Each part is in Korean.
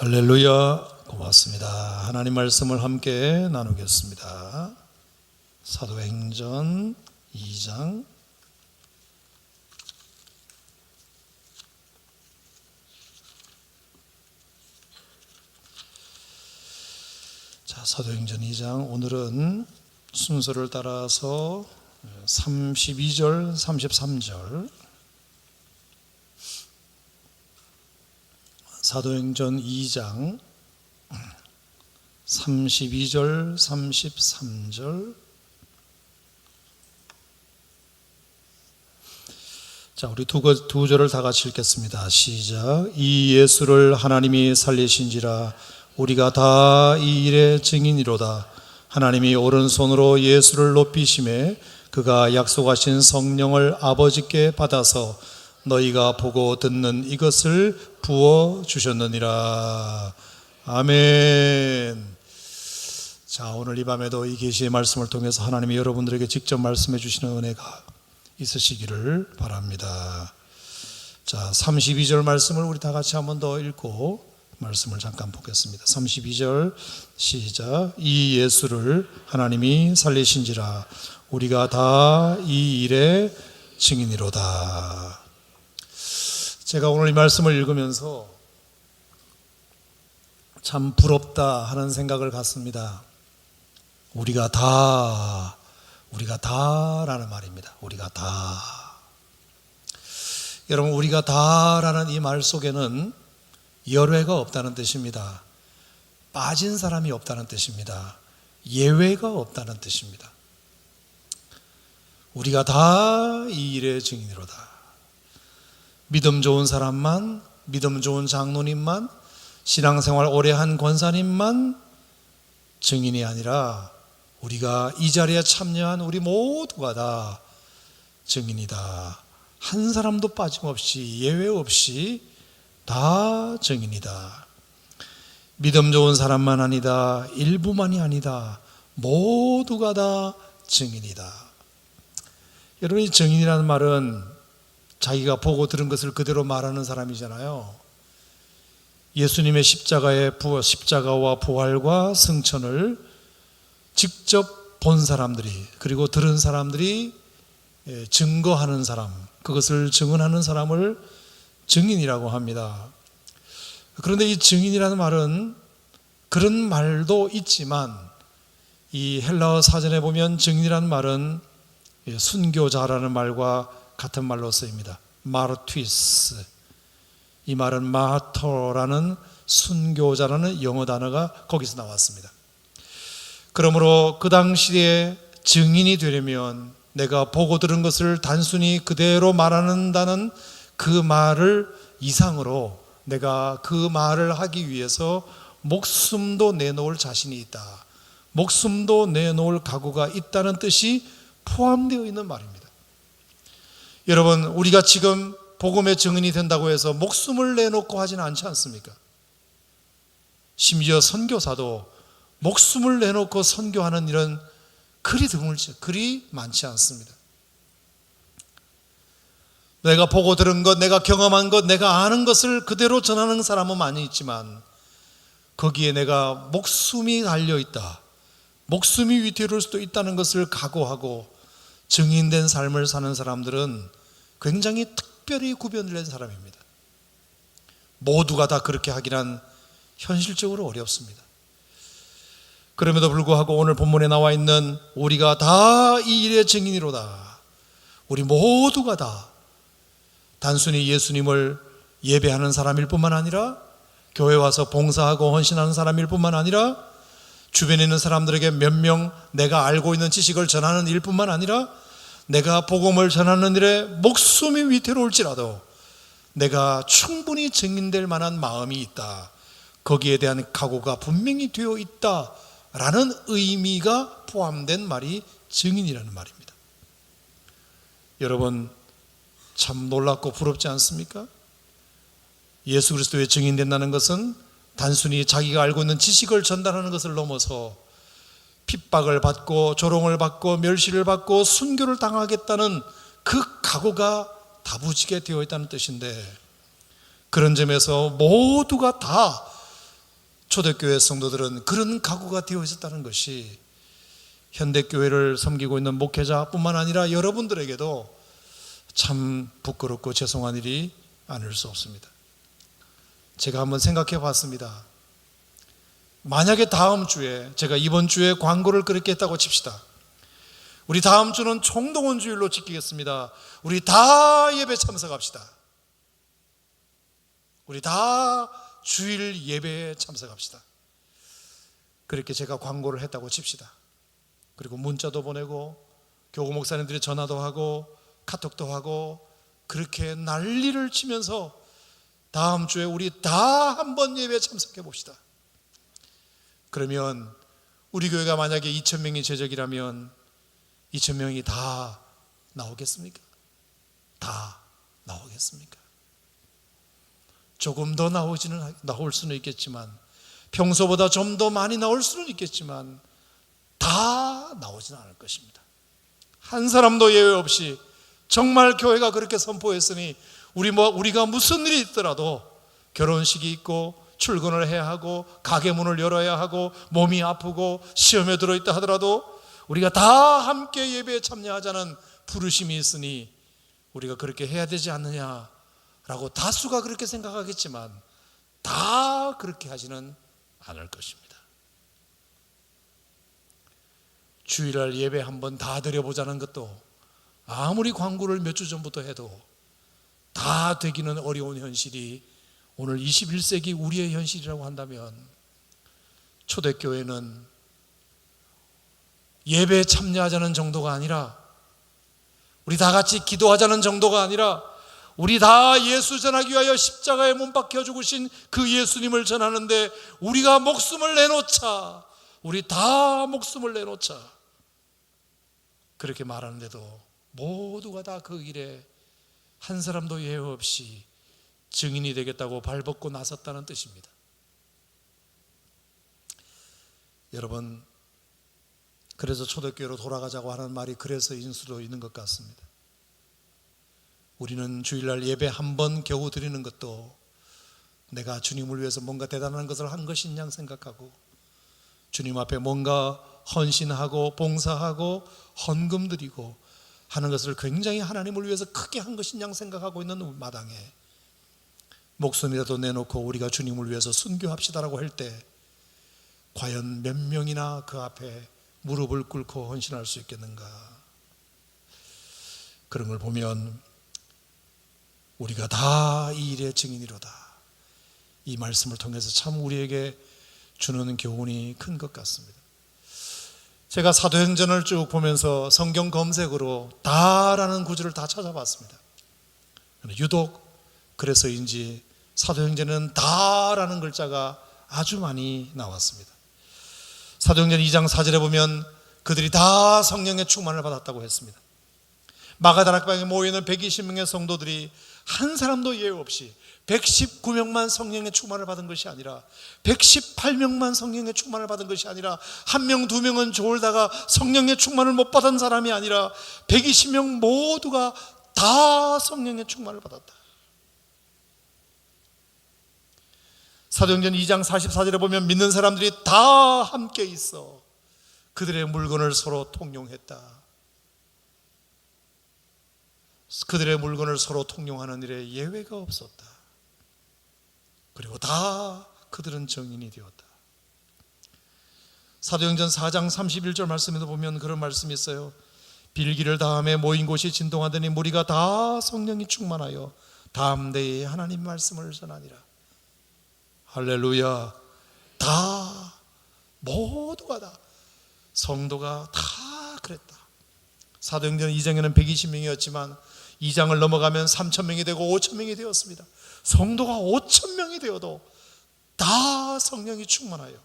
할렐루야. 고맙습니다. 하나님 말씀을 함께 나누겠습니다. 사도행전 2장 사도행전 2장 오늘은 순서를 따라서 32절, 33절 사도행전 2장 32절, 33절 우리 두 절을 다 같이 읽겠습니다. 시작. 이 예수를 하나님이 살리신지라 우리가 다 이 일의 증인이로다. 하나님이 오른손으로 예수를 높이심에 그가 약속하신 성령을 아버지께 받아서 너희가 보고 듣는 이것을 부어주셨느니라. 아멘. 오늘 이 밤에도 이 계시의 말씀을 통해서 하나님이 여러분들에게 직접 말씀해 주시는 은혜가 있으시기를 바랍니다. 32절 말씀을 우리 다 같이 한 번 더 읽고 말씀을 잠깐 보겠습니다. 32절 시작. 이 예수를 하나님이 살리신지라 우리가 다 이 일의 증인이로다. 제가 오늘 이 말씀을 읽으면서 참 부럽다 하는 생각을 갖습니다. 우리가 다라는 말입니다. 우리가 다. 여러분, 우리가 다라는 이 말 속에는 열외가 없다는 뜻입니다. 빠진 사람이 없다는 뜻입니다. 예외가 없다는 뜻입니다. 우리가 다 이 일의 증인이로다. 믿음 좋은 사람만, 믿음 좋은 장로님만, 신앙생활 오래 한 권사님만 증인이 아니라 우리가 이 자리에 참여한 우리 모두가 다 증인이다. 한 사람도 빠짐없이 예외 없이 다 증인이다. 믿음 좋은 사람만 아니다. 일부만이 아니다. 모두가 다 증인이다. 여러분, 이 증인이라는 말은 자기가 보고 들은 것을 그대로 말하는 사람이잖아요. 예수님의 십자가와 부활과 승천을 직접 본 사람들이, 그리고 들은 사람들이 증거하는 사람, 그것을 증언하는 사람을 증인이라고 합니다. 그런데 이 증인이라는 말은 그런 말도 있지만 이 헬라어 사전에 보면 증인이라는 말은 순교자라는 말과 같은 말로 쓰입니다. 마르투이스. 이 말은 마터라는 순교자라는 영어 단어가 거기서 나왔습니다. 그러므로 그 당시에 증인이 되려면 내가 보고 들은 것을 단순히 그대로 말한다는 그 말을 이상으로 내가 그 말을 하기 위해서 목숨도 내놓을 자신이 있다. 목숨도 내놓을 각오가 있다는 뜻이 포함되어 있는 말입니다. 여러분, 우리가 지금 복음의 증인이 된다고 해서 목숨을 내놓고 하지는 않지 않습니까? 심지어 선교사도 목숨을 내놓고 선교하는 일은 그리 많지 않습니다. 내가 보고 들은 것, 내가 경험한 것, 내가 아는 것을 그대로 전하는 사람은 많이 있지만 거기에 내가 목숨이 달려있다, 목숨이 위태로울 수도 있다는 것을 각오하고 증인된 삶을 사는 사람들은 굉장히 특별히 구별된 사람입니다. 모두가 다 그렇게 하기란 현실적으로 어렵습니다. 그럼에도 불구하고 오늘 본문에 나와 있는 우리가 다 이 일의 증인이로다. 우리 모두가 다 단순히 예수님을 예배하는 사람일 뿐만 아니라 교회 와서 봉사하고 헌신하는 사람일 뿐만 아니라 주변에 있는 사람들에게 몇 명 내가 알고 있는 지식을 전하는 일 뿐만 아니라 내가 복음을 전하는 일에 목숨이 위태로울지라도 내가 충분히 증인될 만한 마음이 있다. 거기에 대한 각오가 분명히 되어 있다라는 의미가 포함된 말이 증인이라는 말입니다. 여러분, 참 놀랍고 부럽지 않습니까? 예수 그리스도의 증인된다는 것은 단순히 자기가 알고 있는 지식을 전달하는 것을 넘어서 핍박을 받고 조롱을 받고 멸시를 받고 순교를 당하겠다는 그 각오가 다부지게 되어 있다는 뜻인데, 그런 점에서 모두가 다 초대교회 성도들은 그런 각오가 되어 있었다는 것이 현대교회를 섬기고 있는 목회자뿐만 아니라 여러분들에게도 참 부끄럽고 죄송한 일이 아닐 수 없습니다. 제가 한번 생각해 봤습니다. 만약에 다음 주에, 제가 이번 주에 광고를 그렇게 했다고 칩시다. 우리 다음 주는 총동원 주일로 지키겠습니다. 우리 다 예배 참석합시다. 우리 다 주일 예배에 참석합시다. 그렇게 제가 광고를 했다고 칩시다. 그리고 문자도 보내고 교구 목사님들이 전화도 하고 카톡도 하고 그렇게 난리를 치면서 다음 주에 우리 다 한번 예배에 참석해 봅시다. 그러면 우리 교회가 만약에 2,000명이 제적이라면 2,000명이 다 나오겠습니까? 다 나오겠습니까? 조금 더 나올 수는 있겠지만, 평소보다 좀 더 많이 나올 수는 있겠지만 다 나오지는 않을 것입니다. 한 사람도 예외 없이 정말 교회가 그렇게 선포했으니 우리가 무슨 일이 있더라도, 결혼식이 있고 출근을 해야 하고 가게 문을 열어야 하고 몸이 아프고 시험에 들어있다 하더라도 우리가 다 함께 예배에 참여하자는 부르심이 있으니 우리가 그렇게 해야 되지 않느냐라고 다수가 그렇게 생각하겠지만 다 그렇게 하지는 않을 것입니다. 주일날 예배 한번 다 드려보자는 것도 아무리 광고를 몇 주 전부터 해도 다 되기는 어려운 현실이 오늘 21세기 우리의 현실이라고 한다면, 초대교회는 예배에 참여하자는 정도가 아니라, 우리 다 같이 기도하자는 정도가 아니라, 우리 다 예수 전하기 위하여 십자가에 못 박혀 죽으신 그 예수님을 전하는데 우리가 목숨을 내놓자, 우리 다 목숨을 내놓자, 그렇게 말하는데도 모두가 다 그 일에 한 사람도 예외 없이 증인이 되겠다고 발벗고 나섰다는 뜻입니다. 여러분, 그래서 초대교회로 돌아가자고 하는 말이 그래서인 수도 있는 것 같습니다. 우리는 주일날 예배 한 번 겨우 드리는 것도 내가 주님을 위해서 뭔가 대단한 것을 한 것인 양 생각하고, 주님 앞에 뭔가 헌신하고 봉사하고 헌금 드리고 하는 것을 굉장히 하나님을 위해서 크게 한 것인 양 생각하고 있는 마당에, 목숨이라도 내놓고 우리가 주님을 위해서 순교합시다라고 할 때 과연 몇 명이나 그 앞에 무릎을 꿇고 헌신할 수 있겠는가? 그런 걸 보면 우리가 다 이 일의 증인이로다, 이 말씀을 통해서 참 우리에게 주는 교훈이 큰 것 같습니다. 제가 사도행전을 쭉 보면서 성경 검색으로 다라는 구절을 다 찾아봤습니다. 유독 그래서인지 사도행전에는 다라는 글자가 아주 많이 나왔습니다. 사도행전 2장 4절에 보면 그들이 다 성령의 충만을 받았다고 했습니다. 마가다락방에 모여있는 120명의 성도들이 한 사람도 예외 없이 119명만 성령의 충만을 받은 것이 아니라, 118명만 성령의 충만을 받은 것이 아니라, 한 명, 두 명은 졸다가 성령의 충만을 못 받은 사람이 아니라 120명 모두가 다 성령의 충만을 받았다. 사도행전 2장 44절에 보면 믿는 사람들이 다 함께 있어 그들의 물건을 서로 통용했다. 그들의 물건을 서로 통용하는 일에 예외가 없었다. 그리고 다 그들은 정인이 되었다. 사도행전 4장 31절 말씀에도 보면 그런 말씀이 있어요. 빌기를 다음에 모인 곳이 진동하더니 무리가 다 성령이 충만하여 담대히 하나님 말씀을 전하니라. 할렐루야. 다, 모두가 다, 성도가 다 그랬다. 사도행전 2장에는 120명이었지만 2장을 넘어가면 3,000명이 되고 5,000명이 되었습니다. 성도가 5,000명이 되어도 다 성령이 충만하여,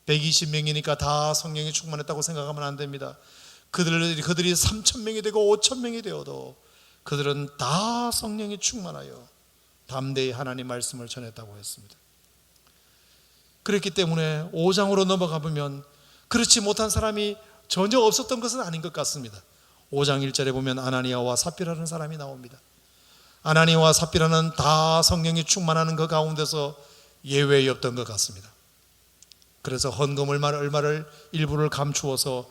120명이니까 다 성령이 충만했다고 생각하면 안 됩니다. 그들이 3,000명이 되고 5,000명이 되어도 그들은 다 성령이 충만하여 담대히 하나님 말씀을 전했다고 했습니다. 그렇기 때문에 5장으로 넘어가 보면 그렇지 못한 사람이 전혀 없었던 것은 아닌 것 같습니다. 5장 1절에 보면 아나니아와 삽비라는 사람이 나옵니다. 아나니아와 삽비라는 다 성령이 충만하는 그 가운데서 예외에 없던 것 같습니다. 그래서 헌금 얼마를 일부를 감추어서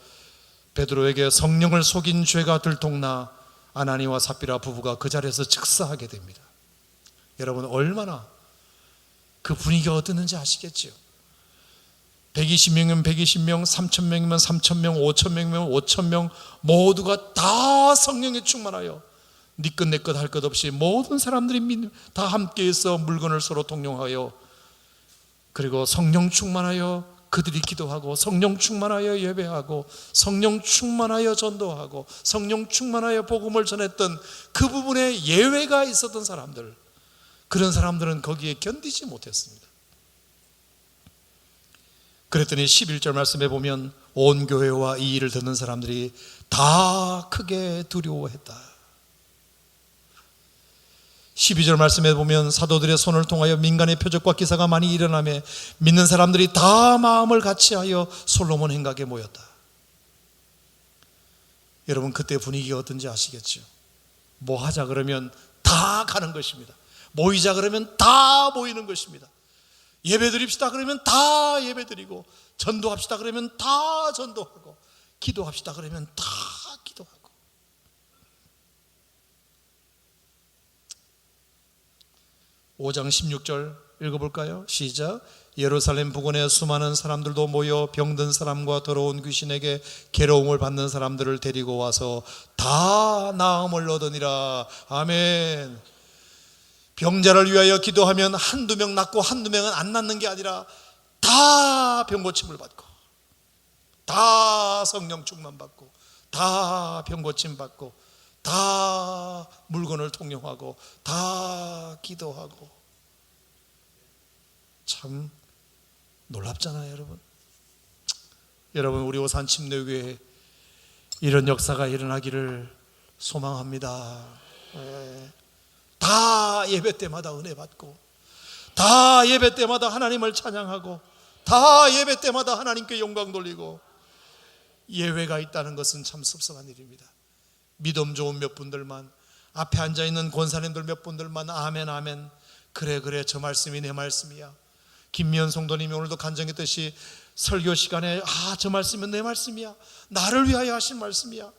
베드로에게 성령을 속인 죄가 들통나 아나니와 삽비라 부부가 그 자리에서 즉사하게 됩니다. 여러분, 얼마나 그 분위기가 어땠는지 아시겠지요? 120명이면 120명, 3,000명이면 3,000명, 5,000명이면 5,000명 모두가 다 성령에 충만하여 네 것 내 것 할 것 없이 모든 사람들이 다 함께해서 물건을 서로 동용하여, 그리고 성령 충만하여 그들이 기도하고, 성령 충만하여 예배하고, 성령 충만하여 전도하고, 성령 충만하여 복음을 전했던 그 부분에 예외가 있었던 사람들, 그런 사람들은 거기에 견디지 못했습니다. 그랬더니 11절 말씀에 보면 온 교회와 이 일을 듣는 사람들이 다 크게 두려워했다. 12절 말씀에 보면 사도들의 손을 통하여 민간의 표적과 기사가 많이 일어나며 믿는 사람들이 다 마음을 같이하여 솔로몬 행각에 모였다. 여러분, 그때 분위기가 어떤지 아시겠죠? 뭐 하자 그러면 다 가는 것입니다. 모이자 그러면 다 모이는 것입니다. 예배 드립시다 그러면 다 예배 드리고, 전도합시다 그러면 다 전도하고, 기도합시다 그러면 다 기도하고. (5장 16절) 읽어볼까요? 시작. 예루살렘 부근에 수많은 사람들도 모여 병든 사람과 더러운 귀신에게 괴로움을 받는 사람들을 데리고 와서 다 나음을 얻으니라. 아멘. 병자를 위하여 기도하면 한두 명 낫고 한두 명은 안 낫는 게 아니라 다 병고침을 받고, 다 성령 충만 받고, 다 병고침 받고, 다 물건을 통용하고, 다 기도하고. 참 놀랍잖아요, 여러분. 여러분, 우리 오산 침례교회에 이런 역사가 일어나기를 소망합니다. 다 예배 때마다 은혜 받고, 다 예배 때마다 하나님을 찬양하고, 다 예배 때마다 하나님께 영광 돌리고. 예외가 있다는 것은 참 섭섭한 일입니다. 믿음 좋은 몇 분들만, 앞에 앉아있는 권사님들 몇 분들만 아멘 아멘, 그래 저 말씀이 내 말씀이야. 김미연 성도님이 오늘도 간증했듯이 설교 시간에 저 말씀은 내 말씀이야, 나를 위하여 하신 말씀이야.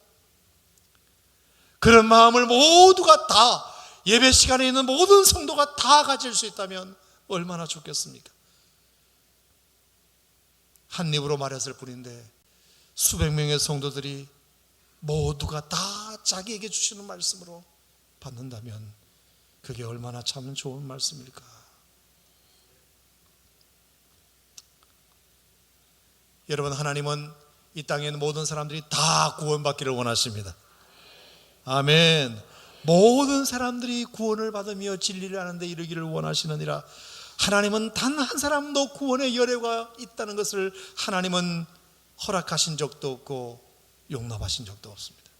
그런 마음을 모두가 다, 예배 시간에 있는 모든 성도가 다 가질 수 있다면 얼마나 좋겠습니까? 한 입으로 말했을 뿐인데 수백 명의 성도들이 모두가 다 자기에게 주시는 말씀으로 받는다면 그게 얼마나 참 좋은 말씀일까? 여러분, 하나님은 이 땅에 있는 모든 사람들이 다 구원받기를 원하십니다. 아멘. 모든 사람들이 구원을 받으며 진리를 아는 데 이르기를 원하시느니라. 하나님은 단 한 사람도 구원의 여뢰가 있다는 것을 하나님은 허락하신 적도 없고 용납하신 적도 없습니다.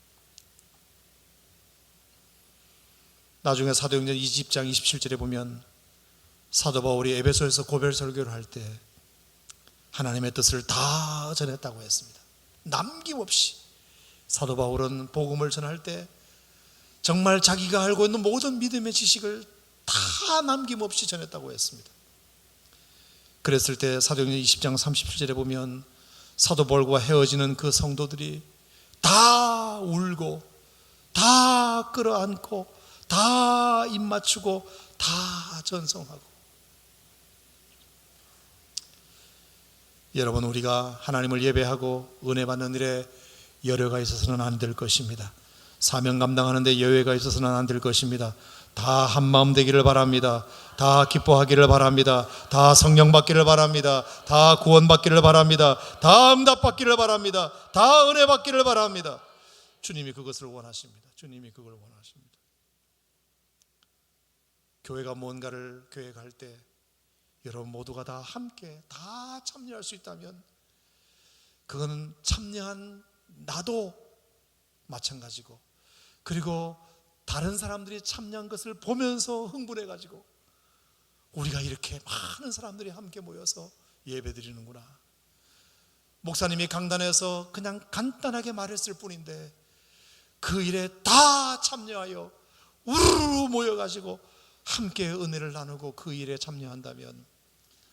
나중에 사도행전 20장 27절에 보면 사도 바울이 에베소에서 고별 설교를 할 때 하나님의 뜻을 다 전했다고 했습니다. 남김없이 사도 바울은 복음을 전할 때 정말 자기가 알고 있는 모든 믿음의 지식을 다 남김없이 전했다고 했습니다. 그랬을 때 사도행전 20장 37절에 보면 사도 바울과 헤어지는 그 성도들이 다 울고, 다 끌어안고, 다 입맞추고, 다 전성하고. 여러분, 우리가 하나님을 예배하고 은혜 받는 일에 여려가 있어서는 안 될 것입니다. 사명 감당하는 데 여유가 있어서는 안 될 것입니다. 다 한마음 되기를 바랍니다. 다 기뻐하기를 바랍니다. 다 성령 받기를 바랍니다. 다 구원 받기를 바랍니다. 다 응답 받기를 바랍니다. 다 은혜 받기를 바랍니다. 주님이 그것을 원하십니다. 주님이 그걸 원하십니다. 교회가 뭔가를 계획할 때 여러분 모두가 다 함께 다 참여할 수 있다면 그거는 참여한 나도 마찬가지고, 그리고 다른 사람들이 참여한 것을 보면서 흥분해가지고 우리가 이렇게 많은 사람들이 함께 모여서 예배 드리는구나. 목사님이 강단에서 그냥 간단하게 말했을 뿐인데 그 일에 다 참여하여 우르르 모여가지고 함께 은혜를 나누고 그 일에 참여한다면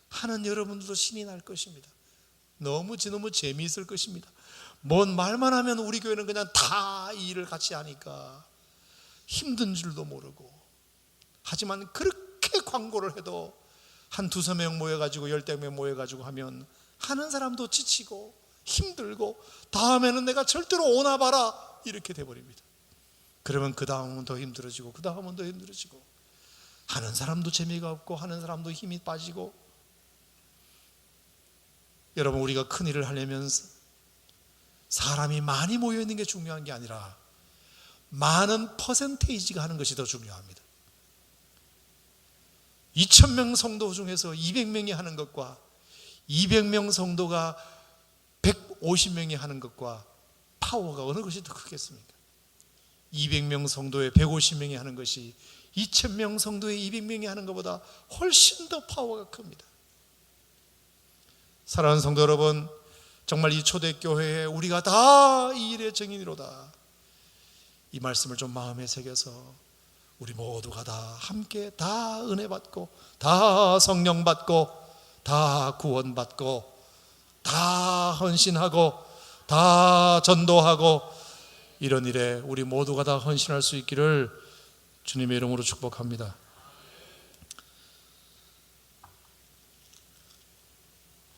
하는 여러분들도 신이 날 것입니다. 너무 재미있을 것입니다. 뭔 말만 하면 우리 교회는 그냥 다 이 일을 같이 하니까 힘든 줄도 모르고, 하지만 그렇게 광고를 해도 한 두세 명 모여가지고 10명 모여가지고 하면 하는 사람도 지치고 힘들고 다음에는 내가 절대로 오나 봐라 이렇게 돼버립니다. 그러면 그 다음은 더 힘들어지고 그 다음은 더 힘들어지고, 하는 사람도 재미가 없고 하는 사람도 힘이 빠지고. 여러분, 우리가 큰 일을 하려면 사람이 많이 모여있는 게 중요한 게 아니라 많은 퍼센테이지가 하는 것이 더 중요합니다. 2000명 성도 중에서 200명이 하는 것과 200명 성도가 150명이 하는 것과 파워가 어느 것이 더 크겠습니까? 200명 성도에 150명이 하는 것이 2000명 성도에 200명이 하는 것보다 훨씬 더 파워가 큽니다. 사랑하는 성도 여러분, 정말 이 초대교회에 우리가 다 이 일의 증인이로다, 이 말씀을 좀 마음에 새겨서 우리 모두가 다 함께 다 은혜 받고 다 성령 받고 다 구원 받고 다 헌신하고 다 전도하고 이런 일에 우리 모두가 다 헌신할 수 있기를 주님의 이름으로 축복합니다.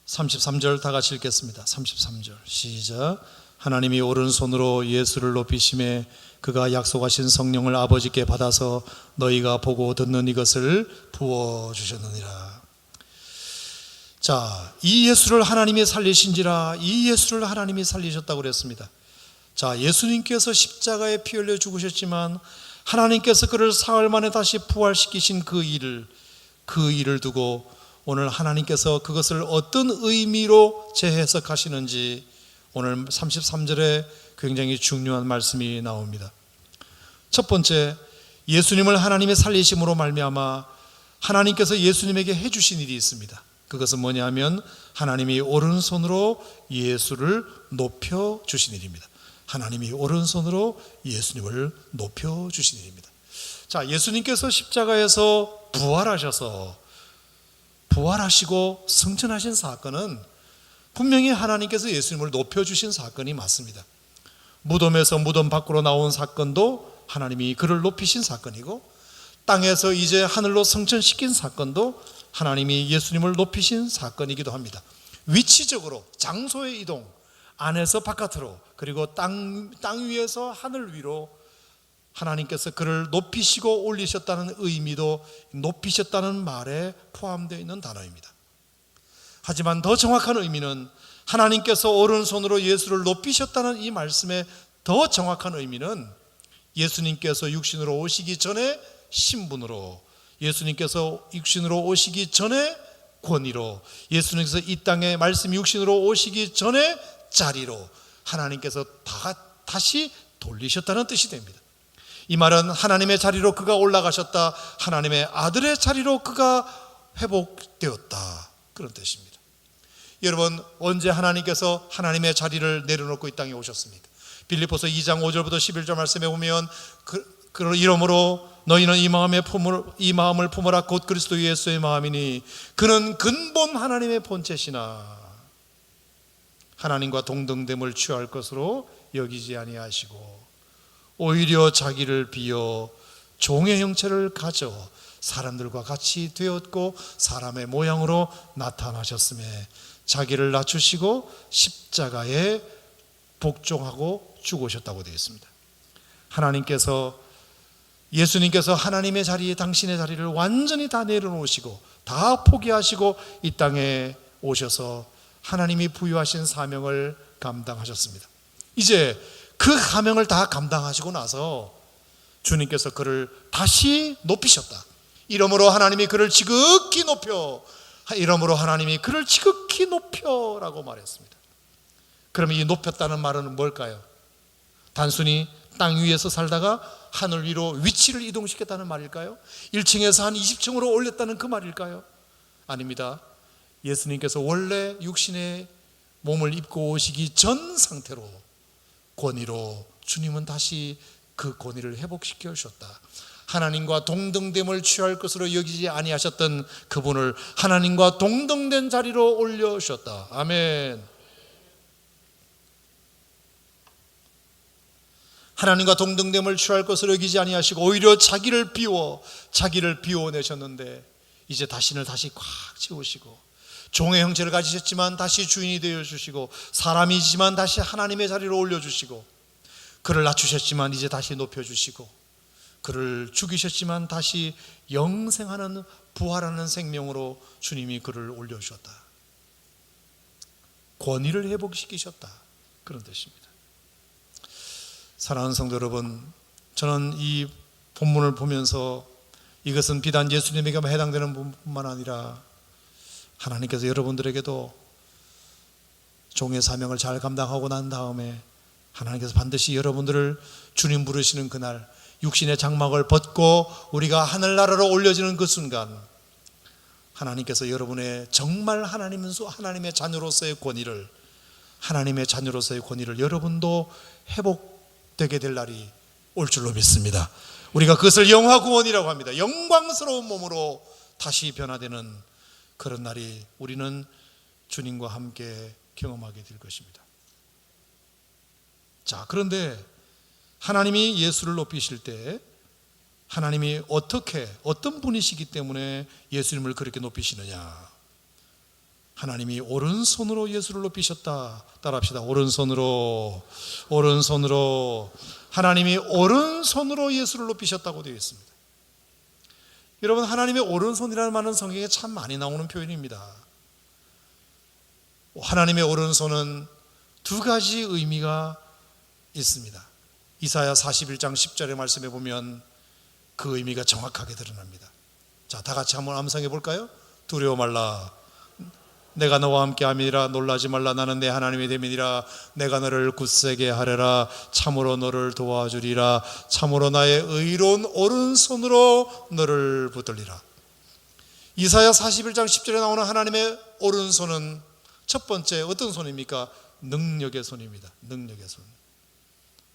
33절 다 같이 읽겠습니다. 33절 시작. 하나님이 오른손으로 예수를 높이심에 그가 약속하신 성령을 아버지께 받아서 너희가 보고 듣는 이것을 부어주셨느니라. 자, 이 예수를 하나님이 살리신지라, 이 예수를 하나님이 살리셨다고 그랬습니다. 자, 예수님께서 십자가에 피 흘려 죽으셨지만 하나님께서 그를 사흘 만에 다시 부활시키신 그 일을 두고 오늘 하나님께서 그것을 어떤 의미로 재해석하시는지 오늘 33절에 굉장히 중요한 말씀이 나옵니다. 첫 번째, 예수님을 하나님의 살리심으로 말미암아 하나님께서 예수님에게 해주신 일이 있습니다. 그것은 뭐냐면 하나님이 오른손으로 예수를 높여주신 일입니다. 하나님이 오른손으로 예수님을 높여주신 일입니다. 자, 예수님께서 십자가에서 부활하시고 승천하신 사건은 분명히 하나님께서 예수님을 높여주신 사건이 맞습니다. 무덤에서 무덤 밖으로 나온 사건도 하나님이 그를 높이신 사건이고, 땅에서 이제 하늘로 승천시킨 사건도 하나님이 예수님을 높이신 사건이기도 합니다. 위치적으로 장소의 이동, 안에서 바깥으로, 그리고 땅 위에서 하늘 위로 하나님께서 그를 높이시고 올리셨다는 의미도 높이셨다는 말에 포함되어 있는 단어입니다. 하지만 더 정확한 의미는 하나님께서 오른손으로 예수를 높이셨다는 이 말씀의 더 정확한 의미는 예수님께서 육신으로 오시기 전에 신분으로, 예수님께서 육신으로 오시기 전에 권위로, 예수님께서 이 땅에 말씀 육신으로 오시기 전에 자리로 하나님께서 다시 돌리셨다는 뜻이 됩니다. 이 말은 하나님의 자리로 그가 올라가셨다, 하나님의 아들의 자리로 그가 회복되었다, 그런 뜻입니다. 여러분, 언제 하나님께서 하나님의 자리를 내려놓고 이 땅에 오셨습니까? 빌립보서 2장 5절부터 11절 말씀에 보면 이러므로 너희는 이 마음을 품으라. 곧 그리스도 예수의 마음이니 그는 근본 하나님의 본체시나 하나님과 동등됨을 취할 것으로 여기지 아니하시고 오히려 자기를 비어 종의 형체를 가져 사람들과 같이 되었고 사람의 모양으로 나타나셨음에 자기를 낮추시고 십자가에 복종하고 죽으셨다고 되어 있습니다. 예수님께서 하나님의 자리에, 당신의 자리를 완전히 다 내려놓으시고 다 포기하시고 이 땅에 오셔서 하나님이 부여하신 사명을 감당하셨습니다. 이제 그 사명을 다 감당하시고 나서 주님께서 그를 다시 높이셨다. 이러므로 하나님이 그를 지극히 높여라고 말했습니다. 그러면 이 높였다는 말은 뭘까요? 단순히 땅 위에서 살다가 하늘 위로 위치를 이동시켰다는 말일까요? 1층에서 한 20층으로 올렸다는 그 말일까요? 아닙니다. 예수님께서 원래 육신의 몸을 입고 오시기 전 상태로 권위로 주님은 다시 그 권위를 회복시켜 주셨다. 하나님과 동등됨을 취할 것으로 여기지 아니하셨던 그분을 하나님과 동등된 자리로 올려주셨다. 아멘. 하나님과 동등됨을 취할 것으로 여기지 아니하시고 오히려 자기를 비워내셨는데 이제 자신을 다시 꽉 채우시고 종의 형체를 가지셨지만 다시 주인이 되어주시고 사람이지만 다시 하나님의 자리로 올려주시고 그를 낮추셨지만 이제 다시 높여주시고 그를 죽이셨지만 다시 영생하는 부활하는 생명으로 주님이 그를 올려주셨다. 권위를 회복시키셨다. 그런 뜻입니다. 사랑하는 성도 여러분, 저는 이 본문을 보면서 이것은 비단 예수님에게만 해당되는 뿐만 아니라 하나님께서 여러분들에게도 종의 사명을 잘 감당하고 난 다음에 하나님께서 반드시 여러분들을 주님 부르시는 그날 육신의 장막을 벗고 우리가 하늘나라로 올려지는 그 순간 하나님께서 여러분의 정말 하나님의 자녀로서의 권위를 여러분도 회복되게 될 날이 올 줄로 믿습니다. 우리가 그것을 영화구원이라고 합니다. 영광스러운 몸으로 다시 변화되는 그런 날이 우리는 주님과 함께 경험하게 될 것입니다. 자, 그런데 하나님이 예수를 높이실 때 하나님이 어떤 분이시기 때문에 예수님을 그렇게 높이시느냐? 하나님이 오른손으로 예수를 높이셨다. 따라합시다. 오른손으로. 하나님이 오른손으로 예수를 높이셨다고 되어 있습니다. 여러분, 하나님의 오른손이라는 말은 성경에 참 많이 나오는 표현입니다. 하나님의 오른손은 두 가지 의미가 있습니다. 이사야 41장 10절의 말씀에 보면 그 의미가 정확하게 드러납니다. 자, 다 같이 한번 암송해 볼까요? 두려워 말라. 내가 너와 함께 함이라. 놀라지 말라. 나는 내 하나님의 됨이니라. 내가 너를 굳세게 하리라. 참으로 너를 도와주리라. 참으로 나의 의로운 오른손으로 너를 붙들리라. 이사야 41장 10절에 나오는 하나님의 오른손은 첫 번째 어떤 손입니까? 능력의 손입니다. 능력의 손.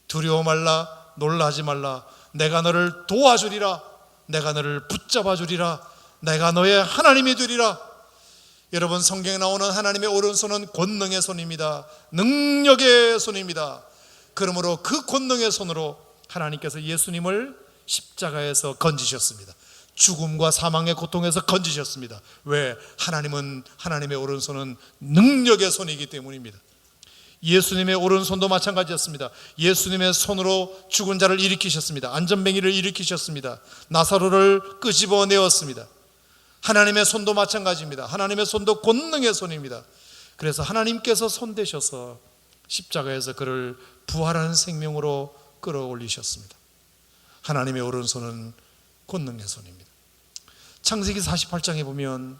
두려워 말라. 놀라지 말라. 내가 너를 도와주리라. 내가 너를 붙잡아 주리라. 내가 너의 하나님이 되리라. 여러분, 성경에 나오는 하나님의 오른손은 권능의 손입니다. 능력의 손입니다. 그러므로 그 권능의 손으로 하나님께서 예수님을 십자가에서 건지셨습니다. 죽음과 사망의 고통에서 건지셨습니다. 왜? 하나님의 오른손은 능력의 손이기 때문입니다. 예수님의 오른손도 마찬가지였습니다. 예수님의 손으로 죽은 자를 일으키셨습니다. 안전뱅이를 일으키셨습니다. 나사로를 끄집어내었습니다. 하나님의 손도 마찬가지입니다. 하나님의 손도 권능의 손입니다. 그래서 하나님께서 손대셔서 십자가에서 그를 부활하는 생명으로 끌어올리셨습니다. 하나님의 오른손은 권능의 손입니다. 창세기 48장에 보면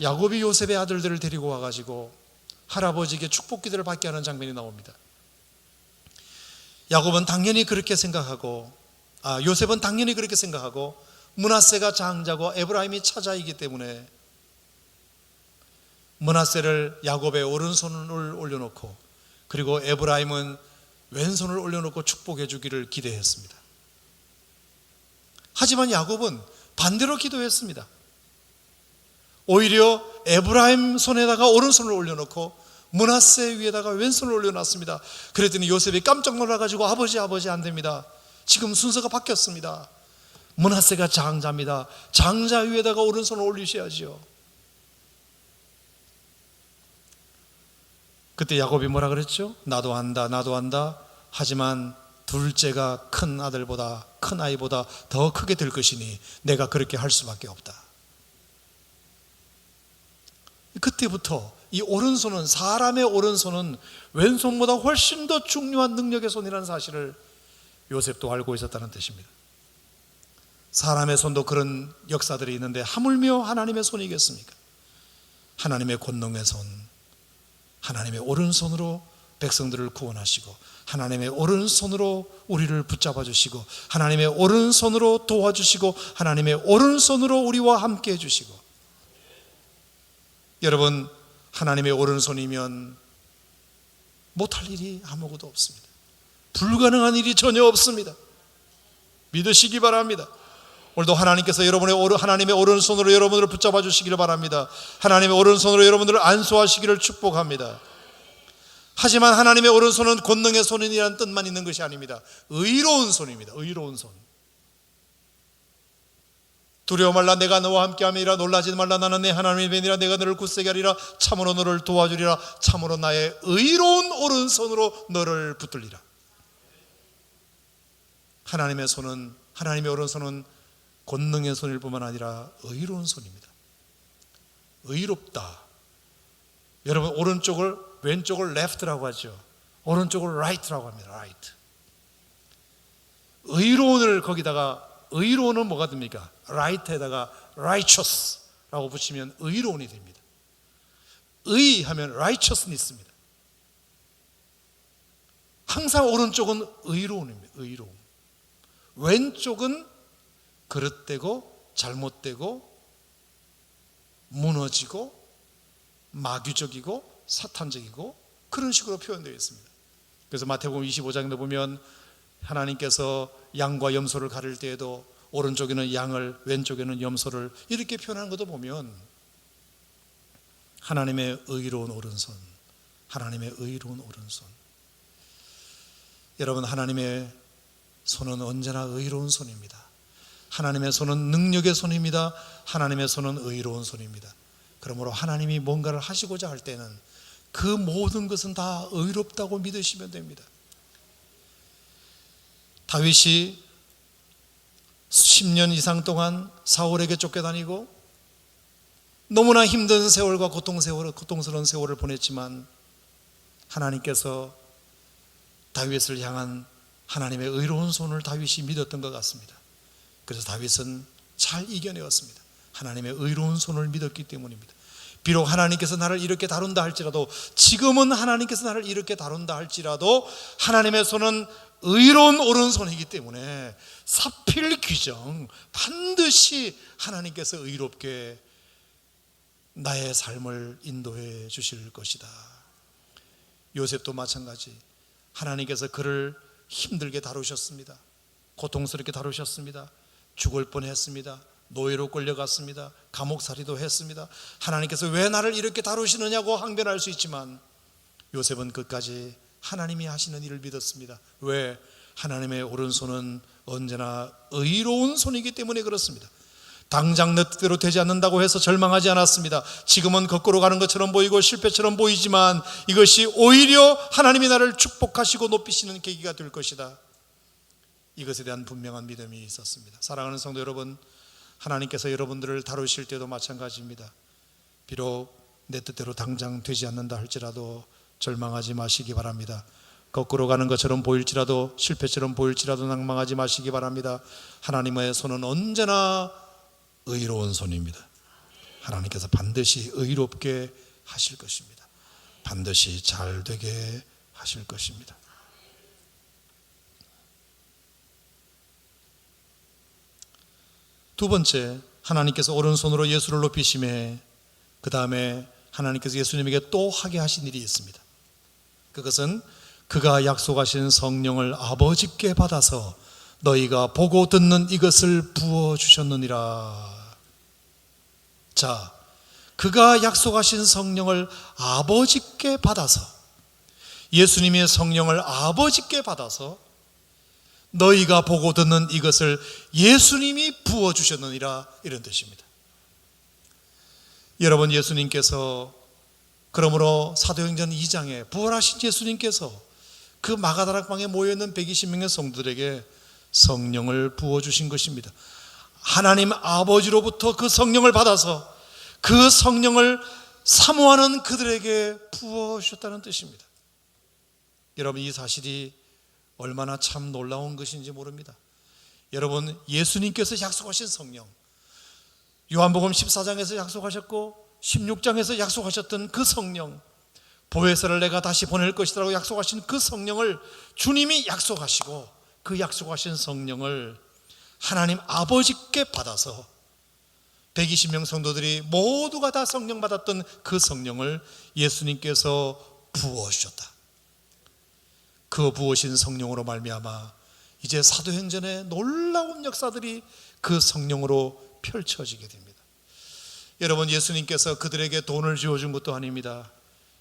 야곱이 요셉의 아들들을 데리고 와가지고 할아버지에게 축복기도를 받게 하는 장면이 나옵니다. 야곱은 당연히 그렇게 생각하고 요셉은 당연히 그렇게 생각하고 므낫세가 장자고 에브라임이 차자이기 때문에 므낫세를 야곱의 오른손을 올려놓고 그리고 에브라임은 왼손을 올려놓고 축복해 주기를 기대했습니다. 하지만 야곱은 반대로 기도했습니다. 오히려 에브라임 손에다가 오른손을 올려놓고 므낫세 위에다가 왼손을 올려놨습니다. 그랬더니 요셉이 깜짝 놀라가지고 아버지 안 됩니다. 지금 순서가 바뀌었습니다. 므낫세가 장자입니다. 장자 위에다가 오른손을 올리셔야지요. 그때 야곱이 뭐라 그랬죠? 나도 안다. 하지만 둘째가 큰 아이보다 더 크게 될 것이니 내가 그렇게 할 수밖에 없다. 그때부터 이 오른손은, 사람의 오른손은 왼손보다 훨씬 더 중요한 능력의 손이라는 사실을 요셉도 알고 있었다는 뜻입니다. 사람의 손도 그런 역사들이 있는데 하물며 하나님의 손이겠습니까? 하나님의 권능의 손, 하나님의 오른손으로 백성들을 구원하시고 하나님의 오른손으로 우리를 붙잡아 주시고 하나님의 오른손으로 도와주시고 하나님의 오른손으로 우리와 함께 해주시고, 여러분, 하나님의 오른손이면 못할 일이 아무것도 없습니다. 불가능한 일이 전혀 없습니다. 믿으시기 바랍니다. 오늘도 하나님께서 하나님의 오른손으로 여러분들을 붙잡아 주시기를 바랍니다. 하나님의 오른손으로 여러분들을 안수하시기를 축복합니다. 하지만 하나님의 오른손은 권능의 손이라는 뜻만 있는 것이 아닙니다. 의로운 손입니다. 의로운 손. 두려워 말라, 내가 너와 함께함이라. 놀라지 말라, 나는 내 하나님의 뱀이라. 내가 너를 굳세게 하리라. 참으로 너를 도와주리라. 참으로 나의 의로운 오른손으로 너를 붙들리라. 하나님의 오른손은 권능의 손일 뿐만 아니라 의로운 손입니다. 의롭다. 여러분, 왼쪽을 left라고 하죠. 오른쪽을 right라고 합니다. right. 의로운은 뭐가 됩니까? right에다가 righteous라고 붙이면 의로운이 됩니다. 의하면 righteousness입니다. 항상 오른쪽은 의로운입니다. 의로운. 왼쪽은 그릇되고 잘못되고 무너지고 마귀적이고 사탄적이고 그런 식으로 표현되어 있습니다. 그래서 마태복음 25장에 보면 하나님께서 양과 염소를 가릴 때에도 오른쪽에는 양을, 왼쪽에는 염소를 이렇게 표현하는 것도 보면 하나님의 의로운 오른손, 하나님의 의로운 오른손. 여러분, 하나님의 손은 언제나 의로운 손입니다. 하나님의 손은 능력의 손입니다. 하나님의 손은 의로운 손입니다. 그러므로 하나님이 뭔가를 하시고자 할 때는 그 모든 것은 다 의롭다고 믿으시면 됩니다. 다윗이 10년 이상 동안 사울에게 쫓겨다니고 너무나 힘든 세월과 고통스러운 세월을 보냈지만 하나님께서 다윗을 향한 하나님의 의로운 손을 다윗이 믿었던 것 같습니다. 그래서 다윗은 잘 이겨내었습니다. 하나님의 의로운 손을 믿었기 때문입니다. 비록 하나님께서 나를 이렇게 다룬다 할지라도, 지금은 하나님께서 나를 이렇게 다룬다 할지라도 하나님의 손은 의로운 오른손이기 때문에 사필 규정, 반드시 하나님께서 의롭게 나의 삶을 인도해 주실 것이다. 요셉도 마찬가지. 하나님께서 그를 힘들게 다루셨습니다. 고통스럽게 다루셨습니다. 죽을 뻔했습니다. 노예로 끌려갔습니다. 감옥살이도 했습니다. 하나님께서 왜 나를 이렇게 다루시느냐고 항변할 수 있지만 요셉은 끝까지 하나님이 하시는 일을 믿었습니다. 왜? 하나님의 오른손은 언제나 의로운 손이기 때문에 그렇습니다. 당장 내 뜻대로 되지 않는다고 해서 절망하지 않았습니다. 지금은 거꾸로 가는 것처럼 보이고 실패처럼 보이지만 이것이 오히려 하나님이 나를 축복하시고 높이시는 계기가 될 것이다. 이것에 대한 분명한 믿음이 있었습니다. 사랑하는 성도 여러분, 하나님께서 여러분들을 다루실 때도 마찬가지입니다. 비록 내 뜻대로 당장 되지 않는다 할지라도 절망하지 마시기 바랍니다. 거꾸로 가는 것처럼 보일지라도, 실패처럼 보일지라도 낭망하지 마시기 바랍니다. 하나님의 손은 언제나 의로운 손입니다. 하나님께서 반드시 의롭게 하실 것입니다. 반드시 잘 되게 하실 것입니다. 두 번째, 하나님께서 오른손으로 예수를 높이심에 그 다음에 하나님께서 예수님에게 또 하게 하신 일이 있습니다. 그것은 그가 약속하신 성령을 아버지께 받아서 너희가 보고 듣는 이것을 부어주셨느니라. 자, 그가 약속하신 성령을 아버지께 받아서, 예수님의 성령을 아버지께 받아서 너희가 보고 듣는 이것을 예수님이 부어주셨느니라, 이런 뜻입니다. 여러분, 예수님께서 그러므로 사도행전 2장에 부활하신 예수님께서 그 마가다락방에 모여있는 120명의 성도들에게 성령을 부어주신 것입니다. 하나님 아버지로부터 그 성령을 받아서 그 성령을 사모하는 그들에게 부어주셨다는 뜻입니다. 여러분, 이 사실이 얼마나 참 놀라운 것인지 모릅니다. 여러분, 예수님께서 약속하신 성령, 요한복음 14장에서 약속하셨고 16장에서 약속하셨던 그 성령, 보혜사를 내가 다시 보낼 것이라고 약속하신 그 성령을 주님이 약속하시고 그 약속하신 성령을 하나님 아버지께 받아서 120명 성도들이 모두가 다 성령 받았던 그 성령을 예수님께서 부어주셨다. 그 부으신 성령으로 말미암아 이제 사도행전의 놀라운 역사들이 그 성령으로 펼쳐지게 됩니다. 여러분, 예수님께서 그들에게 돈을 쥐어준 것도 아닙니다.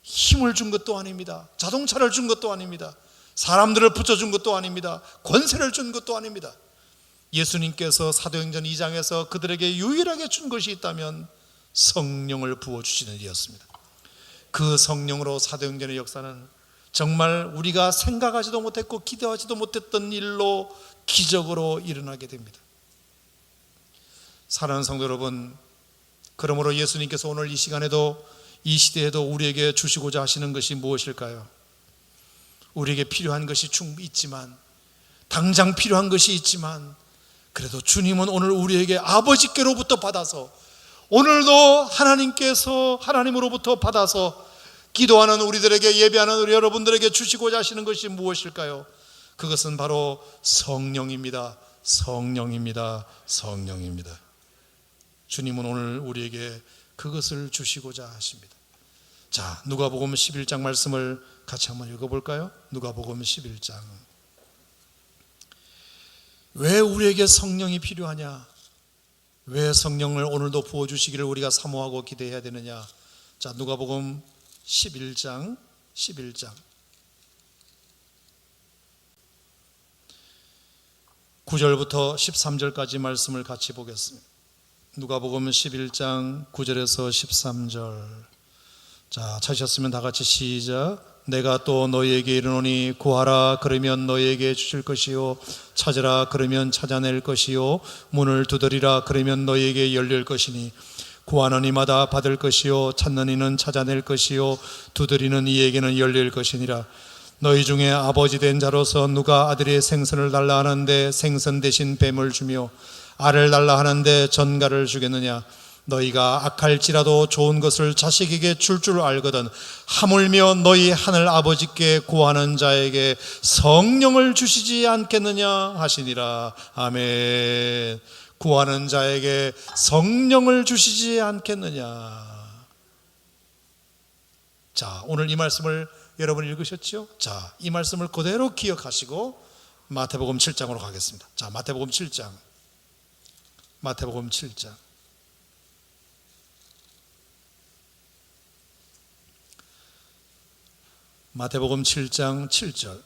힘을 준 것도 아닙니다. 자동차를 준 것도 아닙니다. 사람들을 붙여준 것도 아닙니다. 권세를 준 것도 아닙니다. 예수님께서 사도행전 2장에서 그들에게 유일하게 준 것이 있다면 성령을 부어주시는 일이었습니다. 그 성령으로 사도행전의 역사는 정말 우리가 생각하지도 못했고 기대하지도 못했던 일로 기적으로 일어나게 됩니다. 사랑하는 성도 여러분, 그러므로 예수님께서 오늘 이 시간에도 이 시대에도 우리에게 주시고자 하시는 것이 무엇일까요? 우리에게 필요한 것이 충분히 있지만, 당장 필요한 것이 있지만, 그래도 주님은 오늘 우리에게 아버지께로부터 받아서, 오늘도 하나님으로부터 받아서 기도하는 우리들에게, 예배하는 우리 여러분들에게 주시고자 하시는 것이 무엇일까요? 그것은 바로 성령입니다. 성령입니다. 성령입니다. 주님은 오늘 우리에게 그것을 주시고자 하십니다. 자, 누가복음 11장 말씀을 같이 한번 읽어볼까요? 누가복음 11장. 왜 우리에게 성령이 필요하냐? 왜 성령을 오늘도 부어주시기를 우리가 사모하고 기대해야 되느냐? 자, 누가복음 11장 9절부터 13절까지 말씀을 같이 보겠습니다. 누가복음 11장 9절에서 13절. 자, 찾으셨으면 다 같이 시작. 내가 또 너희에게 이르노니 구하라 그러면 너희에게 주실 것이요, 찾으라 그러면 찾아낼 것이요, 문을 두드리라 그러면 너희에게 열릴 것이니 구하는 이마다 받을 것이요, 찾는 이는 찾아낼 것이요, 두드리는 이에게는 열릴 것이니라. 너희 중에 아버지 된 자로서 누가 아들의 생선을 달라 하는데 생선 대신 뱀을 주며 알을 달라 하는데 전갈을 주겠느냐? 너희가 악할지라도 좋은 것을 자식에게 줄 알거든 하물며 너희 하늘 아버지께 구하는 자에게 성령을 주시지 않겠느냐 하시니라. 아멘. 구하는 자에게 성령을 주시지 않겠느냐. 자, 오늘 이 말씀을 여러분 읽으셨죠? 자, 이 말씀을 그대로 기억하시고 마태복음 7장으로 가겠습니다. 자, 마태복음 7장. 마태복음 7장. 마태복음 7장 7절.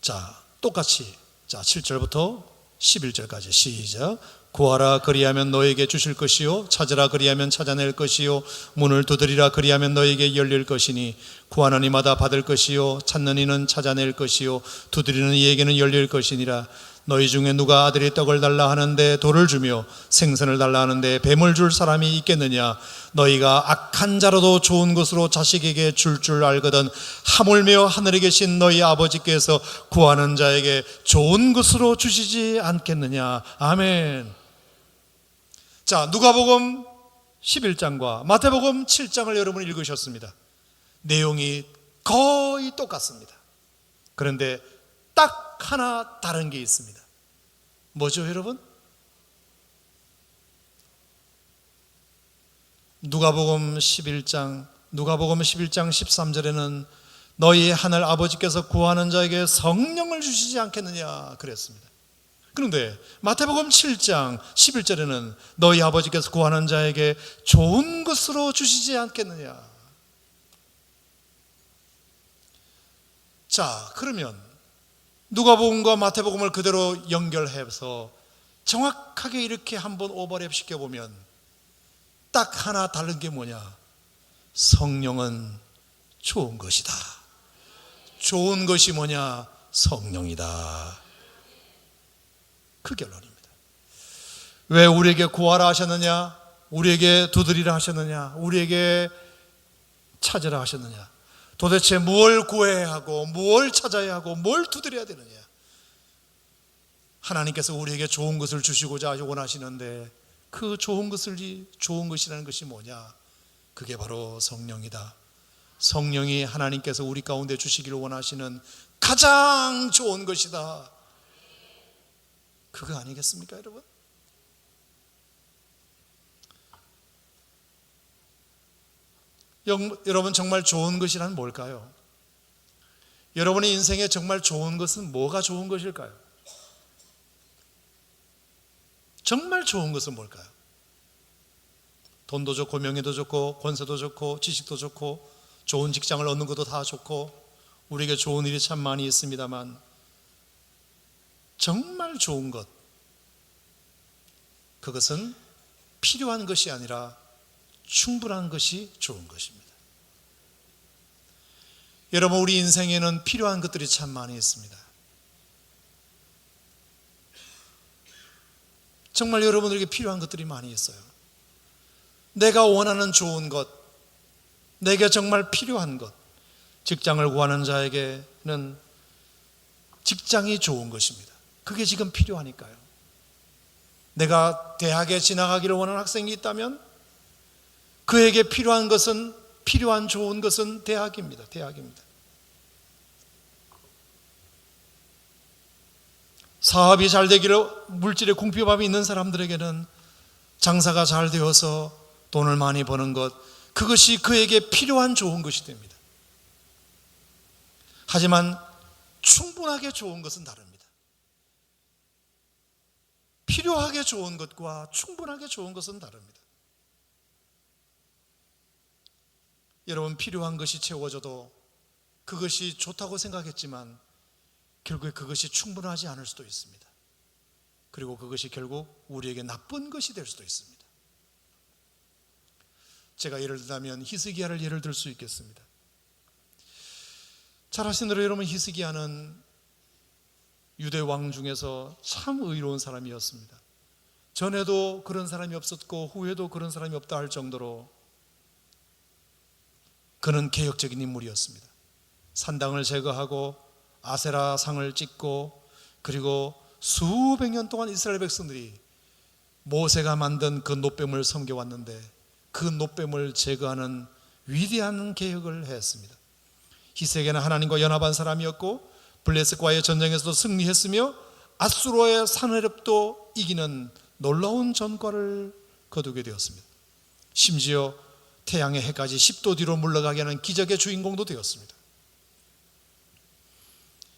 자, 똑같이. 자, 7절부터 11절까지 시작. 구하라 그리하면 너에게 주실 것이요, 찾으라 그리하면 찾아낼 것이요, 문을 두드리라 그리하면 너에게 열릴 것이니 구하는 이마다 받을 것이요, 찾는 이는 찾아낼 것이요, 두드리는 이에게는 열릴 것이니라. 너희 중에 누가 아들이 떡을 달라 하는데 돌을 주며 생선을 달라 하는데 뱀을 줄 사람이 있겠느냐? 너희가 악한 자로도 좋은 것으로 자식에게 줄 알거든 하물며 하늘에 계신 너희 아버지께서 구하는 자에게 좋은 것으로 주시지 않겠느냐. 아멘. 자, 누가복음 11장과 마태복음 7장을 여러분 읽으셨습니다. 내용이 거의 똑같습니다. 그런데 딱 하나 다른 게 있습니다. 뭐죠, 여러분? 누가복음 11장 13절에는 너희 하늘 아버지께서 구하는 자에게 성령을 주시지 않겠느냐 그랬습니다. 그런데 마태복음 7장 11절에는 너희 아버지께서 구하는 자에게 좋은 것으로 주시지 않겠느냐. 자, 그러면 누가복음과 마태복음을 그대로 연결해서 정확하게 이렇게 한번 오버랩 시켜보면 딱 하나 다른 게 뭐냐? 성령은 좋은 것이다. 좋은 것이 뭐냐? 성령이다. 그 결론입니다. 왜 우리에게 구하라 하셨느냐? 우리에게 두드리라 하셨느냐? 우리에게 찾으라 하셨느냐? 도대체 무엇을 구해야 하고 무엇을 찾아야 하고 뭘 두드려야 되느냐? 하나님께서 우리에게 좋은 것을 주시고자 원하시는데 그 좋은 것이라는 것이 뭐냐? 그게 바로 성령이다. 성령이 하나님께서 우리 가운데 주시기를 원하시는 가장 좋은 것이다. 그거 아니겠습니까, 여러분? 여러분, 정말 좋은 것이란 뭘까요? 여러분의 인생에 정말 좋은 것은 뭐가 좋은 것일까요? 정말 좋은 것은 뭘까요? 돈도 좋고 명예도 좋고 권세도 좋고 지식도 좋고 좋은 직장을 얻는 것도 다 좋고 우리에게 좋은 일이 참 많이 있습니다만, 정말 좋은 것, 그것은 필요한 것이 아니라 충분한 것이 좋은 것입니다. 여러분, 우리 인생에는 필요한 것들이 참 많이 있습니다. 정말 여러분들에게 필요한 것들이 많이 있어요. 내가 원하는 좋은 것, 내게 정말 필요한 것, 직장을 구하는 자에게는 직장이 좋은 것입니다. 그게 지금 필요하니까요. 내가 대학에 진학하기를 원하는 학생이 있다면 그에게 필요한 것은, 필요한 좋은 것은 대학입니다. 대학입니다. 사업이 잘 되기를, 물질의 궁핍함이 있는 사람들에게는 장사가 잘 되어서 돈을 많이 버는 것, 그것이 그에게 필요한 좋은 것이 됩니다. 하지만 충분하게 좋은 것은 다릅니다. 필요하게 좋은 것과 충분하게 좋은 것은 다릅니다. 여러분, 필요한 것이 채워져도 그것이 좋다고 생각했지만 결국에 그것이 충분하지 않을 수도 있습니다. 그리고 그것이 결국 우리에게 나쁜 것이 될 수도 있습니다. 제가 예를 들자면 히스기야를 예를 들 수 있겠습니다. 잘 아시는 대로 여러분, 히스기야는 유대 왕 중에서 참 의로운 사람이었습니다. 전에도 그런 사람이 없었고 후에도 그런 사람이 없다 할 정도로 그는 개혁적인 인물이었습니다. 산당을 제거하고 아세라 상을 찍고, 그리고 수백 년 동안 이스라엘 백성들이 모세가 만든 그 놋뱀을 섬겨왔는데 그 놋뱀을 제거하는 위대한 개혁을 했습니다. 히스기야는 하나님과 연합한 사람이었고 블레셋과의 전쟁에서도 승리했으며 아수르의 산헤립도 이기는 놀라운 전과를 거두게 되었습니다. 심지어 태양의 해까지 10도 뒤로 물러가게 하는 기적의 주인공도 되었습니다.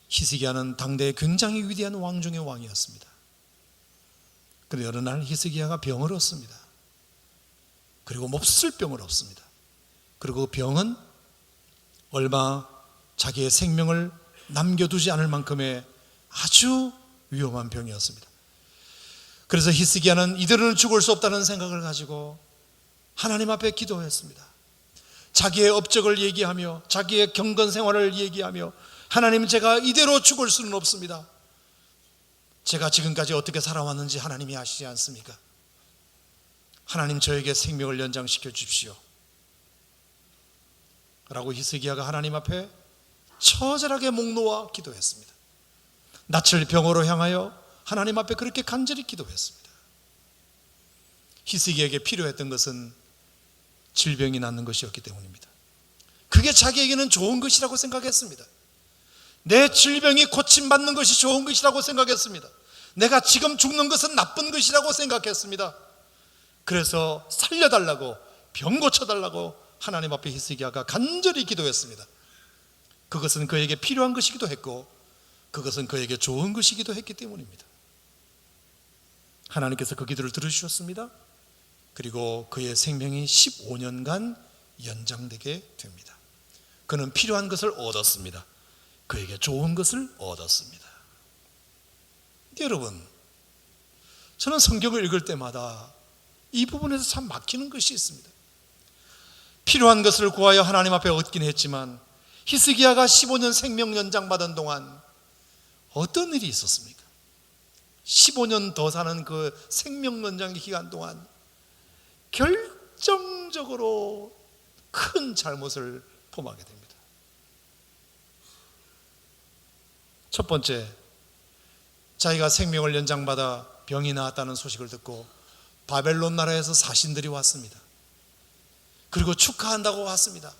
히스기야는 당대의 굉장히 위대한 왕 중의 왕이었습니다. 그런데 어느 날 히스기야가 병을 얻습니다. 그리고 몹쓸 병을 얻습니다. 그리고 그 병은 얼마 자기의 생명을 남겨두지 않을 만큼의 아주 위험한 병이었습니다. 그래서 히스기야는 이대로는 죽을 수 없다는 생각을 가지고 하나님 앞에 기도했습니다. 자기의 업적을 얘기하며 자기의 경건 생활을 얘기하며, 하나님, 제가 이대로 죽을 수는 없습니다. 제가 지금까지 어떻게 살아왔는지 하나님이 아시지 않습니까? 하나님, 저에게 생명을 연장시켜 주십시오 라고 히스기야가 하나님 앞에 처절하게 목 놓아 기도했습니다. 낯을 병으로 향하여 하나님 앞에 그렇게 간절히 기도했습니다. 히스기야에게 필요했던 것은 질병이 낫는 것이었기 때문입니다. 그게 자기에게는 좋은 것이라고 생각했습니다. 내 질병이 고침받는 것이 좋은 것이라고 생각했습니다. 내가 지금 죽는 것은 나쁜 것이라고 생각했습니다. 그래서 살려달라고, 병 고쳐달라고 하나님 앞에 히스기야가 간절히 기도했습니다. 그것은 그에게 필요한 것이기도 했고 그것은 그에게 좋은 것이기도 했기 때문입니다. 하나님께서 그 기도를 들으셨습니다. 그리고 그의 생명이 15년간 연장되게 됩니다. 그는 필요한 것을 얻었습니다. 그에게 좋은 것을 얻었습니다. 여러분, 저는 성경을 읽을 때마다 이 부분에서 참 막히는 것이 있습니다. 필요한 것을 구하여 하나님 앞에 얻긴 했지만 히스기야가 15년 생명 연장받은 동안 어떤 일이 있었습니까? 15년 더 사는 그 생명 연장의 기간 동안 결정적으로 큰 잘못을 범하게 됩니다. 첫 번째, 자기가 생명을 연장받아 병이 나았다는 소식을 듣고 바벨론 나라에서 사신들이 왔습니다. 그리고 축하한다고 왔습니다.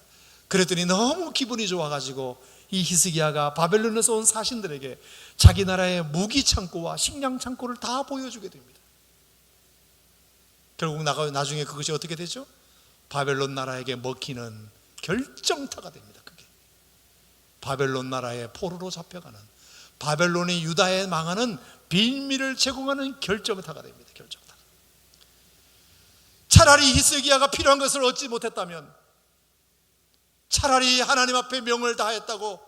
그랬더니 너무 기분이 좋아가지고 이 히스기야가 바벨론에서 온 사신들에게 자기 나라의 무기 창고와 식량 창고를 다 보여주게 됩니다. 결국 나중에 그것이 어떻게 되죠? 바벨론 나라에게 먹히는 결정타가 됩니다. 그게 바벨론 나라의 포로로 잡혀가는, 바벨론이 유다에 망하는 빌미를 제공하는 결정타가 됩니다. 결정타. 차라리 히스기야가 필요한 것을 얻지 못했다면, 차라리 하나님 앞에 명을 다했다고,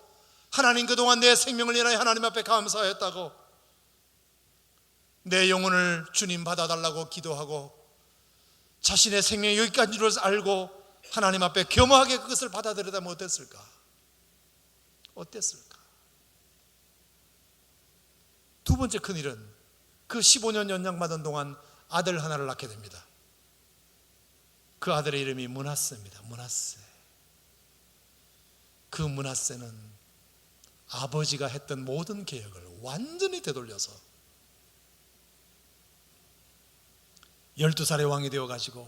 하나님 그동안 내 생명을 인하여 하나님 앞에 감사했다고, 내 영혼을 주님 받아달라고 기도하고 자신의 생명이 여기까지인 줄 알고 하나님 앞에 겸허하게 그것을 받아들였다면 어땠을까? 어땠을까? 두 번째 큰일은 그 15년 연장받은 동안 아들 하나를 낳게 됩니다. 그 아들의 이름이 므낫세입니다. 므낫세. 그 므낫세는 아버지가 했던 모든 계획을 완전히 되돌려서 12살의 왕이 되어가지고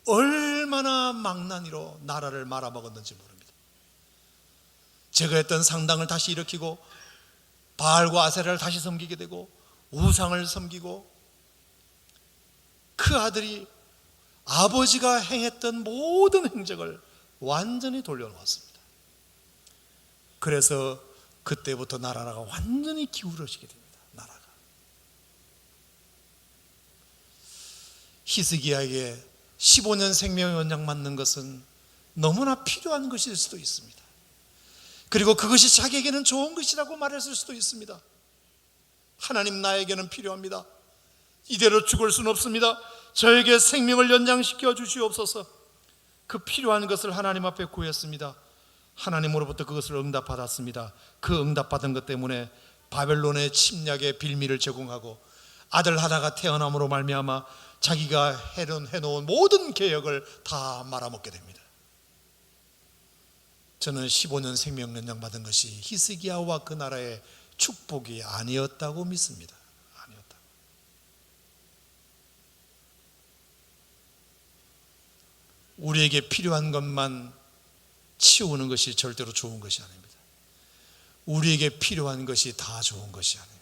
얼마나 망나니로 나라를 말아먹었는지 모릅니다. 제거했던 상당을 다시 일으키고 바알과 아세라를 다시 섬기게 되고 우상을 섬기고, 그 아들이 아버지가 행했던 모든 행적을 완전히 돌려놓았습니다. 그래서 그때부터 나라가 완전히 기울어지게 됩니다. 나라가. 히스기야에게 15년 생명 연장 맞는 것은 너무나 필요한 것일 수도 있습니다. 그리고 그것이 자기에게는 좋은 것이라고 말했을 수도 있습니다. 하나님, 나에게는 필요합니다. 이대로 죽을 수는 없습니다. 저에게 생명을 연장시켜 주시옵소서. 그 필요한 것을 하나님 앞에 구했습니다. 하나님으로부터 그것을 응답받았습니다. 그 응답받은 것 때문에 바벨론의 침략의 빌미를 제공하고 아들 하나가 태어남으로 말미암아 자기가 해놓은 모든 계획을 다 말아먹게 됩니다. 저는 15년 생명 연장 받은 것이 히스기야와 그 나라의 축복이 아니었다고 믿습니다. 아니었다. 우리에게 필요한 것만 치우는 것이 절대로 좋은 것이 아닙니다. 우리에게 필요한 것이 다 좋은 것이 아닙니다.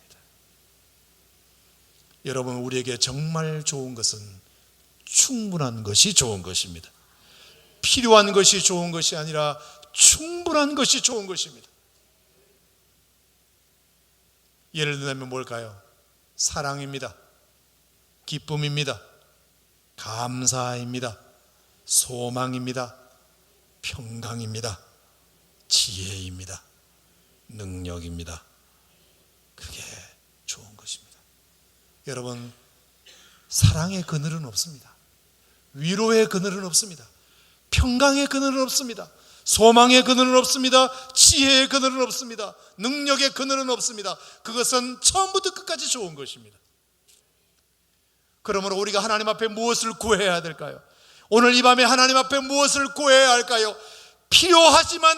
여러분, 우리에게 정말 좋은 것은 충분한 것이 좋은 것입니다. 필요한 것이 좋은 것이 아니라 충분한 것이 좋은 것입니다. 예를 들면 뭘까요? 사랑입니다. 기쁨입니다. 감사입니다. 소망입니다. 평강입니다. 지혜입니다. 능력입니다. 그게 좋은 것입니다. 여러분, 사랑의 그늘은 없습니다. 위로의 그늘은 없습니다. 평강의 그늘은 없습니다. 소망의 그늘은 없습니다. 지혜의 그늘은 없습니다. 능력의 그늘은 없습니다. 그것은 처음부터 끝까지 좋은 것입니다. 그러므로 우리가 하나님 앞에 무엇을 구해야 될까요? 오늘 이 밤에 하나님 앞에 무엇을 구해야 할까요? 필요하지만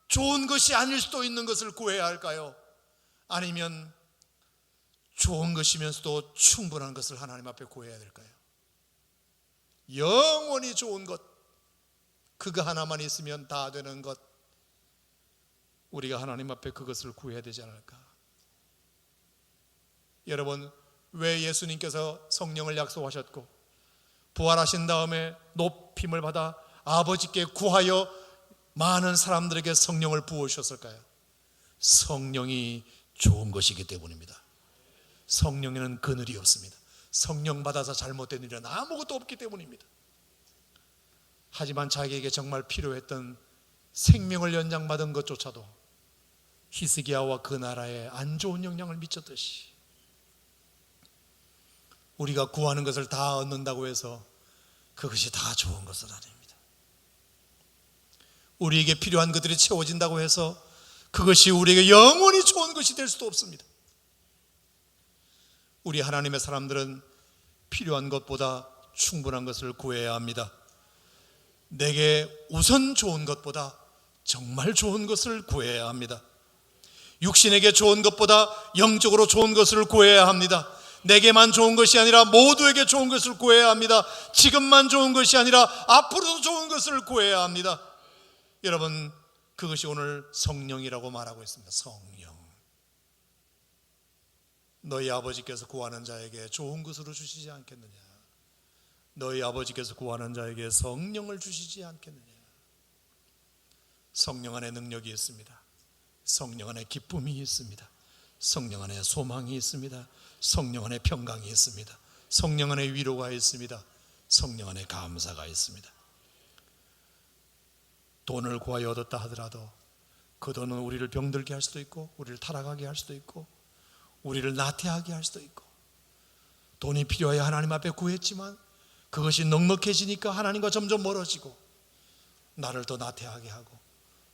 좋은 것이 아닐 수도 있는 것을 구해야 할까요? 아니면 좋은 것이면서도 충분한 것을 하나님 앞에 구해야 될까요? 영원히 좋은 것, 그거 하나만 있으면 다 되는 것, 우리가 하나님 앞에 그것을 구해야 되지 않을까? 여러분, 왜 예수님께서 성령을 약속하셨고 부활하신 다음에 높임을 받아 아버지께 구하여 많은 사람들에게 성령을 부으셨을까요? 성령이 좋은 것이기 때문입니다. 성령에는 그늘이 없습니다. 성령 받아서 잘못된 일은 아무것도 없기 때문입니다. 하지만 자기에게 정말 필요했던 생명을 연장받은 것조차도 히스기야와 그 나라에 안 좋은 영향을 미쳤듯이 우리가 구하는 것을 다 얻는다고 해서 그것이 다 좋은 것은 아닙니다. 우리에게 필요한 것들이 채워진다고 해서 그것이 우리에게 영원히 좋은 것이 될 수도 없습니다. 우리 하나님의 사람들은 필요한 것보다 충분한 것을 구해야 합니다. 내게 우선 좋은 것보다 정말 좋은 것을 구해야 합니다. 육신에게 좋은 것보다 영적으로 좋은 것을 구해야 합니다. 내게만 좋은 것이 아니라 모두에게 좋은 것을 구해야 합니다. 지금만 좋은 것이 아니라 앞으로도 좋은 것을 구해야 합니다. 여러분, 그것이 오늘 성령이라고 말하고 있습니다. 성령. 너희 아버지께서 구하는 자에게 좋은 것으로 주시지 않겠느냐? 너희 아버지께서 구하는 자에게 성령을 주시지 않겠느냐? 성령 안에 능력이 있습니다. 성령 안에 기쁨이 있습니다. 성령 안에 소망이 있습니다. 성령 안에 평강이 있습니다. 성령 안에 위로가 있습니다. 성령 안에 감사가 있습니다. 돈을 구하여 얻었다 하더라도 그 돈은 우리를 병들게 할 수도 있고, 우리를 타락하게 할 수도 있고, 우리를 나태하게 할 수도 있고, 돈이 필요하여 하나님 앞에 구했지만 그것이 넉넉해지니까 하나님과 점점 멀어지고 나를 더 나태하게 하고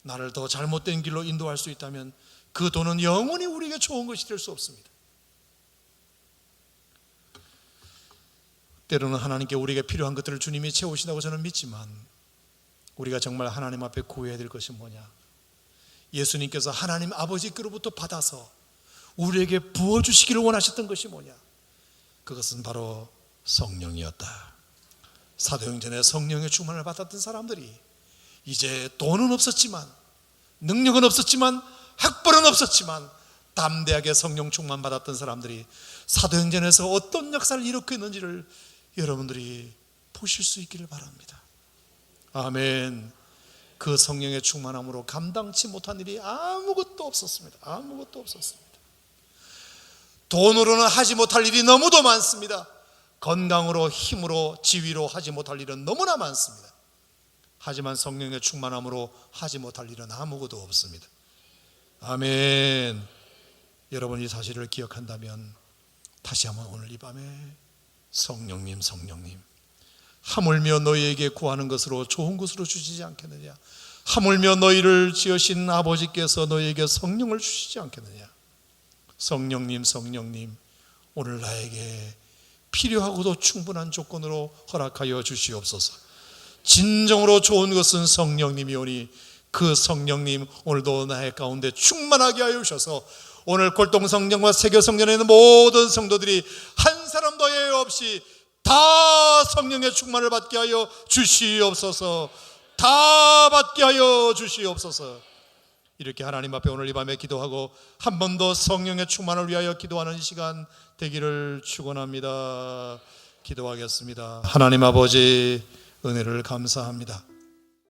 나를 더 잘못된 길로 인도할 수 있다면 그 돈은 영원히 우리에게 좋은 것이 될 수 없습니다. 때로는 하나님께 우리에게 필요한 것들을 주님이 채우신다고 저는 믿지만, 우리가 정말 하나님 앞에 구해야 될 것이 뭐냐? 예수님께서 하나님 아버지께로부터 받아서 우리에게 부어주시기를 원하셨던 것이 뭐냐? 그것은 바로 성령이었다. 사도행전에 성령의 충만을 받았던 사람들이 이제 돈은 없었지만, 능력은 없었지만, 학벌은 없었지만 담대하게 성령 충만 받았던 사람들이 사도행전에서 어떤 역사를 일으켰는지를 여러분들이 보실 수 있기를 바랍니다. 아멘. 그 성령의 충만함으로 감당치 못한 일이 아무것도 없었습니다. 아무것도 없었습니다. 돈으로는 하지 못할 일이 너무도 많습니다. 건강으로, 힘으로, 지위로 하지 못할 일은 너무나 많습니다. 하지만 성령의 충만함으로 하지 못할 일은 아무것도 없습니다. 아멘. 여러분이 이 사실을 기억한다면 다시 한번 오늘 이 밤에 성령님, 성령님, 하물며 너희에게 구하는 것으로 좋은 것으로 주시지 않겠느냐? 하물며 너희를 지으신 아버지께서 너희에게 성령을 주시지 않겠느냐? 성령님, 성령님, 오늘 나에게 필요하고도 충분한 조건으로 허락하여 주시옵소서. 진정으로 좋은 것은 성령님이오니 그 성령님 오늘도 나의 가운데 충만하게 하여 주셔서 오늘 골동성전과 세교성전에 있는 모든 성도들이 한 사람도 예외 없이 다 성령의 충만을 받게 하여 주시옵소서. 다 받게 하여 주시옵소서. 이렇게 하나님 앞에 오늘 이 밤에 기도하고 한 번 더 성령의 충만을 위하여 기도하는 시간 되기를 축원합니다. 기도하겠습니다. 하나님 아버지, 은혜를 감사합니다.